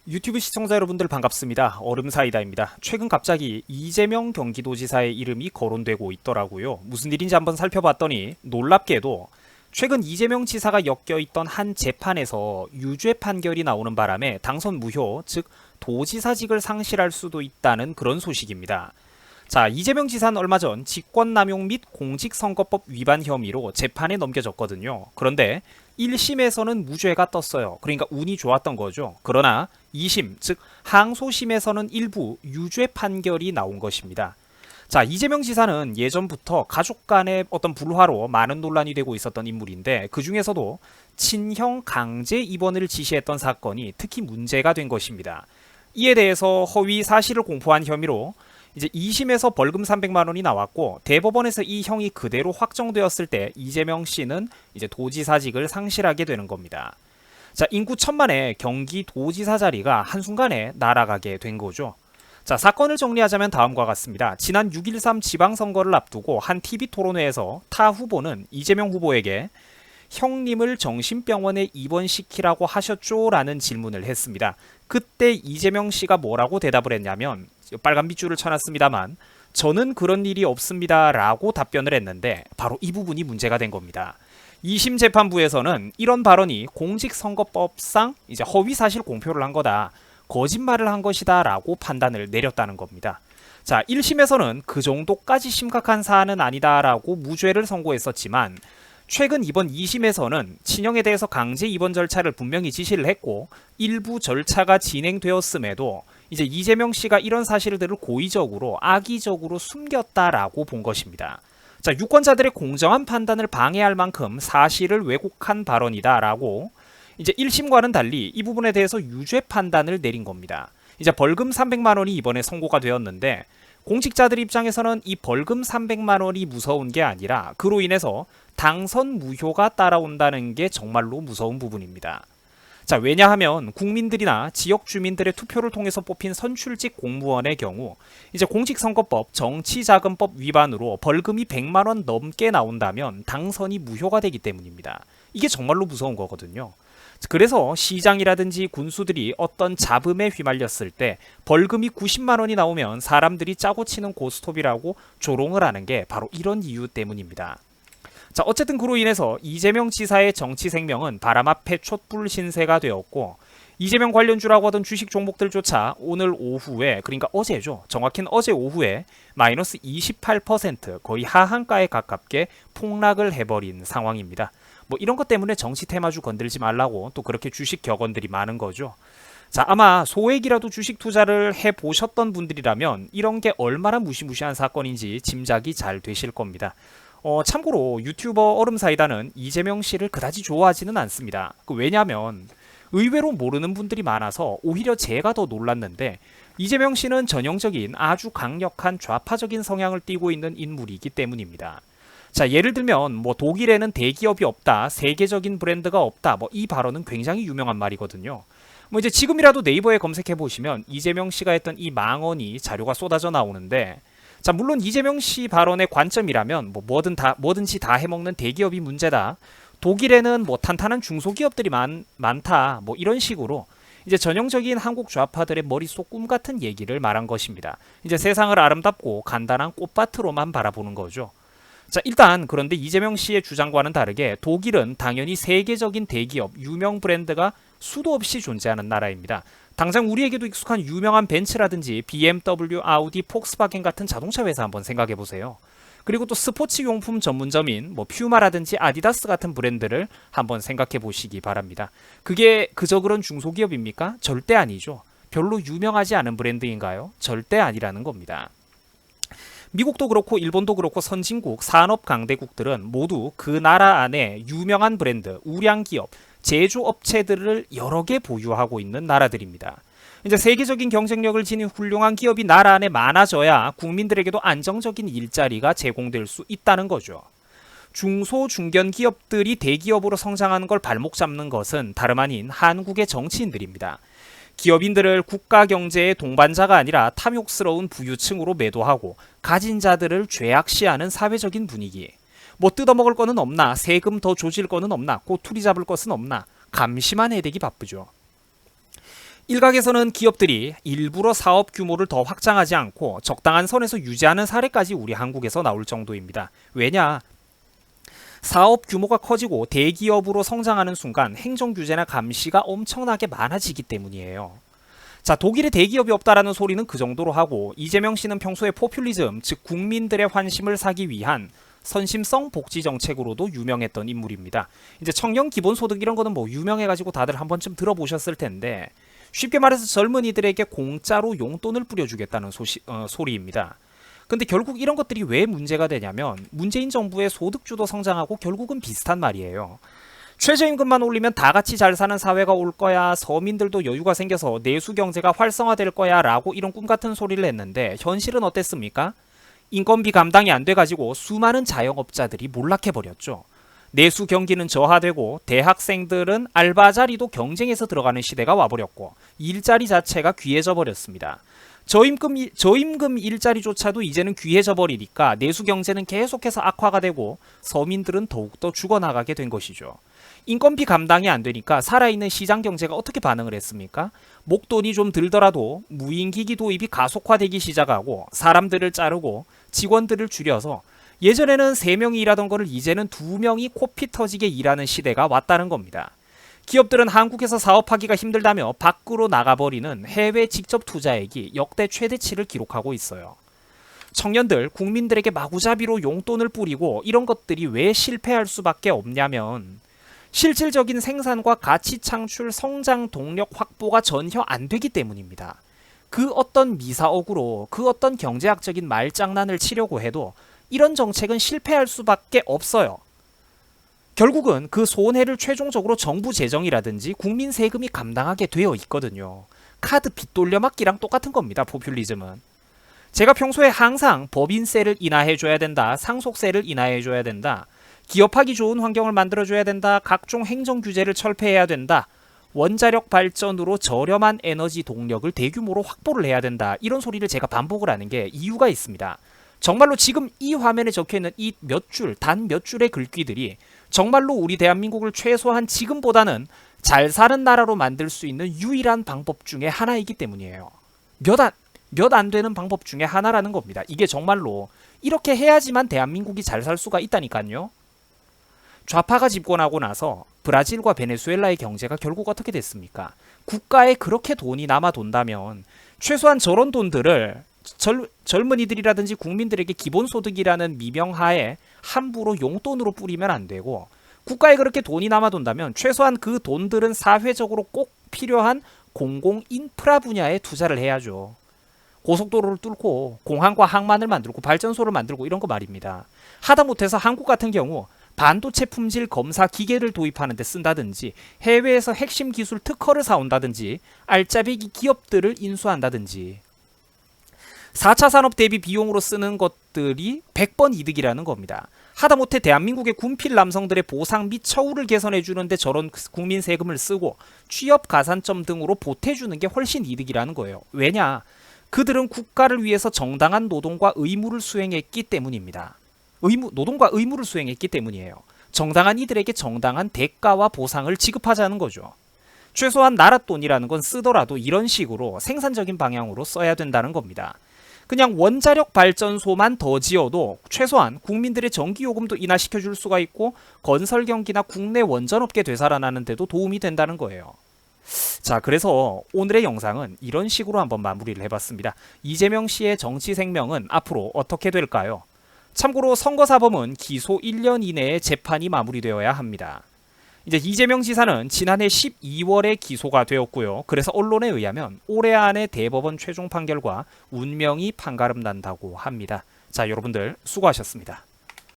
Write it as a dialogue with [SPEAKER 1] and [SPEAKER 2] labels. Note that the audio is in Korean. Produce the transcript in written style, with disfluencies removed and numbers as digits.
[SPEAKER 1] 유튜브 시청자 여러분들 반갑습니다. 얼음사이다입니다. 최근 갑자기 이재명 경기도지사의 이름이 거론되고 있더라고요. 무슨 일인지 한번 살펴봤더니 놀랍게도 최근 이재명 지사가 엮여있던 한 재판에서 유죄 판결이 나오는 바람에 당선 무효, 즉 도지사직을 상실할 수도 있다는 그런 소식입니다. 자, 이재명 지사는 얼마 전 직권남용 및 공직선거법 위반 혐의로 재판에 넘겨졌거든요. 그런데 1심에서는 무죄가 떴어요. 그러니까 운이 좋았던 거죠. 그러나 2심, 즉 항소심에서는 일부 유죄 판결이 나온 것입니다. 자, 이재명 지사는 예전부터 가족 간의 어떤 불화로 많은 논란이 되고 있었던 인물인데 그 중에서도 친형 강제 입원을 지시했던 사건이 특히 문제가 된 것입니다. 이에 대해서 허위 사실을 공포한 혐의로 이제 2심에서 벌금 300만 원이 나왔고 대법원에서 이 형이 그대로 확정되었을 때 이재명 씨는 이제 도지사직을 상실하게 되는 겁니다. 자, 인구 1000만의 경기도지사 자리가 한순간에 날아가게 된 거죠. 자, 사건을 정리하자면 다음과 같습니다. 지난 6.13 지방선거를 앞두고 한 TV 토론회에서 타 후보는 이재명 후보에게 형님을 정신병원에 입원시키라고 하셨죠? 라는 질문을 했습니다. 그때 이재명 씨가 뭐라고 대답을 했냐면 빨간 빗줄을 쳐놨습니다만 저는 그런 일이 없습니다 라고 답변을 했는데 바로 이 부분이 문제가 된 겁니다. 2심 재판부에서는 이런 발언이 공직선거법상 이제 허위사실 공표를 한 거다, 거짓말을 한 것이다 라고 판단을 내렸다는 겁니다. 자, 1심에서는 그 정도까지 심각한 사안은 아니다 라고 무죄를 선고했었지만 최근 이번 2심에서는 친형에 대해서 강제 입원 절차를 분명히 지시를 했고 일부 절차가 진행되었음에도 이제 이재명 씨가 이런 사실들을 고의적으로 악의적으로 숨겼다라고 본 것입니다. 자, 유권자들의 공정한 판단을 방해할 만큼 사실을 왜곡한 발언이다라고 이제 1심과는 달리 이 부분에 대해서 유죄 판단을 내린 겁니다. 이제 벌금 300만 원이 이번에 선고가 되었는데 공직자들 입장에서는 이 벌금 300만 원이 무서운 게 아니라 그로 인해서 당선 무효가 따라온다는 게 정말로 무서운 부분입니다. 자, 왜냐하면 국민들이나 지역 주민들의 투표를 통해서 뽑힌 선출직 공무원의 경우 이제 공직선거법 정치자금법 위반으로 벌금이 100만 원 넘게 나온다면 당선이 무효가 되기 때문입니다. 이게 정말로 무서운 거거든요. 그래서 시장이라든지 군수들이 어떤 잡음에 휘말렸을 때 벌금이 90만 원이 나오면 사람들이 짜고 치는 고스톱이라고 조롱을 하는 게 바로 이런 이유 때문입니다. 자, 어쨌든 그로 인해서 이재명 지사의 정치 생명은 바람 앞에 촛불 신세가 되었고 이재명 관련주라고 하던 주식 종목들조차 오늘 오후에, 그러니까 어제죠, 정확히는 어제 오후에 마이너스 28% 거의 하한가에 가깝게 폭락을 해버린 상황입니다. 뭐 이런 것 때문에 정치 테마주 건들지 말라고 또 그렇게 주식 격언들이 많은 거죠. 자, 아마 소액이라도 주식 투자를 해보셨던 분들이라면 이런 게 얼마나 무시무시한 사건인지 짐작이 잘 되실 겁니다. 참고로 유튜버 얼음사이다는 이재명 씨를 그다지 좋아하지는 않습니다. 왜냐하면 의외로 모르는 분들이 많아서 오히려 제가 더 놀랐는데 이재명 씨는 전형적인 아주 강력한 좌파적인 성향을 띠고 있는 인물이기 때문입니다. 자, 예를 들면 뭐 독일에는 대기업이 없다, 세계적인 브랜드가 없다, 뭐 이 발언은 굉장히 유명한 말이거든요. 뭐 이제 지금이라도 네이버에 검색해 보시면 이재명 씨가 했던 이 망언이 자료가 쏟아져 나오는데, 자, 물론 이재명 씨 발언의 관점이라면 뭐든지 다 해먹는 대기업이 문제다, 독일에는 뭐 탄탄한 중소기업들이 많다, 뭐 이런 식으로 이제 전형적인 한국 좌파들의 머릿속 꿈 같은 얘기를 말한 것입니다. 이제 세상을 아름답고 간단한 꽃밭으로만 바라보는 거죠. 자, 일단 그런데 이재명 씨의 주장과는 다르게 독일은 당연히 세계적인 대기업, 유명 브랜드가 수도 없이 존재하는 나라입니다. 당장 우리에게도 익숙한 유명한 벤츠라든지 BMW, 아우디, 폭스바겐 같은 자동차 회사 한번 생각해 보세요. 그리고 또 스포츠 용품 전문점인 뭐 퓨마라든지 아디다스 같은 브랜드를 한번 생각해 보시기 바랍니다. 그게 그저 그런 중소기업입니까? 절대 아니죠. 별로 유명하지 않은 브랜드인가요? 절대 아니라는 겁니다. 미국도 그렇고 일본도 그렇고 선진국, 산업 강대국들은 모두 그 나라 안에 유명한 브랜드, 우량 기업, 제조업체들을 여러 개 보유하고 있는 나라들입니다. 이제 세계적인 경쟁력을 지닌 훌륭한 기업이 나라 안에 많아져야 국민들에게도 안정적인 일자리가 제공될 수 있다는 거죠. 중소, 중견 기업들이 대기업으로 성장하는 걸 발목 잡는 것은 다름 아닌 한국의 정치인들입니다. 기업인들을 국가 경제의 동반자가 아니라 탐욕스러운 부유층으로 매도하고 가진 자들을 죄악시하는 사회적인 분위기. 뭐 뜯어먹을 거는 없나, 세금 더 조질 거는 없나, 꼬투리 잡을 것은 없나, 감시만 해대기 바쁘죠. 일각에서는 기업들이 일부러 사업 규모를 더 확장하지 않고 적당한 선에서 유지하는 사례까지 우리 한국에서 나올 정도입니다. 왜냐? 사업 규모가 커지고 대기업으로 성장하는 순간 행정 규제나 감시가 엄청나게 많아지기 때문이에요. 자, 독일에 대기업이 없다라는 소리는 그 정도로 하고, 이재명 씨는 평소에 포퓰리즘, 즉 국민들의 환심을 사기 위한 선심성 복지 정책으로도 유명했던 인물입니다. 이제 청년 기본소득 이런 거는 뭐 유명해가지고 다들 한 번쯤 들어보셨을 텐데, 쉽게 말해서 젊은이들에게 공짜로 용돈을 뿌려주겠다는 소리입니다. 근데 결국 이런 것들이 왜 문제가 되냐면, 문재인 정부의 소득주도 성장하고 결국은 비슷한 말이에요. 최저임금만 올리면 다 같이 잘 사는 사회가 올 거야, 서민들도 여유가 생겨서 내수 경제가 활성화될 거야 라고 이런 꿈같은 소리를 했는데, 현실은 어땠습니까? 인건비 감당이 안 돼가지고 수많은 자영업자들이 몰락해버렸죠. 내수 경기는 저하되고 대학생들은 알바 자리도 경쟁해서 들어가는 시대가 와버렸고, 일자리 자체가 귀해져 버렸습니다. 저임금 일자리조차도 이제는 귀해져 버리니까 내수 경제는 계속해서 악화가 되고 서민들은 더욱더 죽어나가게 된 것이죠. 인건비 감당이 안 되니까 살아있는 시장 경제가 어떻게 반응을 했습니까? 목돈이 좀 들더라도 무인기기 도입이 가속화되기 시작하고, 사람들을 자르고 직원들을 줄여서 예전에는 3명이 일하던 거를 이제는 2명이 코피 터지게 일하는 시대가 왔다는 겁니다. 기업들은 한국에서 사업하기가 힘들다며 밖으로 나가버리는 해외 직접 투자액이 역대 최대치를 기록하고 있어요. 청년들, 국민들에게 마구잡이로 용돈을 뿌리고 이런 것들이 왜 실패할 수밖에 없냐면, 실질적인 생산과 가치 창출, 성장 동력 확보가 전혀 안 되기 때문입니다. 그 어떤 미사억으로 그 어떤 경제학적인 말장난을 치려고 해도 이런 정책은 실패할 수밖에 없어요. 결국은 그 손해를 최종적으로 정부 재정이라든지 국민 세금이 감당하게 되어 있거든요. 카드 빚 돌려막기랑 똑같은 겁니다. 포퓰리즘은. 제가 평소에 항상 법인세를 인하해줘야 된다, 상속세를 인하해줘야 된다, 기업하기 좋은 환경을 만들어줘야 된다, 각종 행정 규제를 철폐해야 된다, 원자력 발전으로 저렴한 에너지 동력을 대규모로 확보를 해야 된다, 이런 소리를 제가 반복을 하는 게 이유가 있습니다. 정말로 지금 이 화면에 적혀있는 이 몇 줄, 단 몇 줄의 글귀들이 정말로 우리 대한민국을 최소한 지금보다는 잘 사는 나라로 만들 수 있는 유일한 방법 중에 하나이기 때문이에요. 몇 안 되는 방법 중에 하나라는 겁니다. 이게 정말로 이렇게 해야지만 대한민국이 잘 살 수가 있다니까요. 좌파가 집권하고 나서 브라질과 베네수엘라의 경제가 결국 어떻게 됐습니까? 국가에 그렇게 돈이 남아 돈다면 최소한 저런 돈들을 젊은이들이라든지 국민들에게 기본소득이라는 미명하에 함부로 용돈으로 뿌리면 안 되고, 국가에 그렇게 돈이 남아 돈다면 최소한 그 돈들은 사회적으로 꼭 필요한 공공 인프라 분야에 투자를 해야죠. 고속도로를 뚫고 공항과 항만을 만들고 발전소를 만들고 이런 거 말입니다. 하다못해서 한국 같은 경우 반도체 품질 검사 기계를 도입하는 데 쓴다든지, 해외에서 핵심 기술 특허를 사온다든지, 알짜배기 기업들을 인수한다든지, 4차 산업 대비 비용으로 쓰는 것들이 100번 이득이라는 겁니다. 하다못해 대한민국의 군필 남성들의 보상 및 처우를 개선해주는데 저런 국민 세금을 쓰고 취업 가산점 등으로 보태주는 게 훨씬 이득이라는 거예요. 왜냐? 그들은 국가를 위해서 정당한 노동과 의무를 수행했기 때문입니다. 노동과 의무를 수행했기 때문이에요. 정당한 이들에게 정당한 대가와 보상을 지급하자는 거죠. 최소한 나라 돈이라는 건 쓰더라도 이런 식으로 생산적인 방향으로 써야 된다는 겁니다. 그냥 원자력 발전소만 더 지어도 최소한 국민들의 전기요금도 인하시켜 줄 수가 있고, 건설 경기나 국내 원전업계 되살아나는 데도 도움이 된다는 거예요. 자, 그래서 오늘의 영상은 이런 식으로 한번 마무리를 해봤습니다. 이재명 씨의 정치 생명은 앞으로 어떻게 될까요? 참고로 선거사범은 기소 1년 이내에 재판이 마무리되어야 합니다. 이제 이재명 지사는 지난해 12월에 기소가 되었고요. 그래서 언론에 의하면 올해 안에 대법원 최종 판결과 운명이 판가름 난다고 합니다. 자, 여러분들 수고하셨습니다.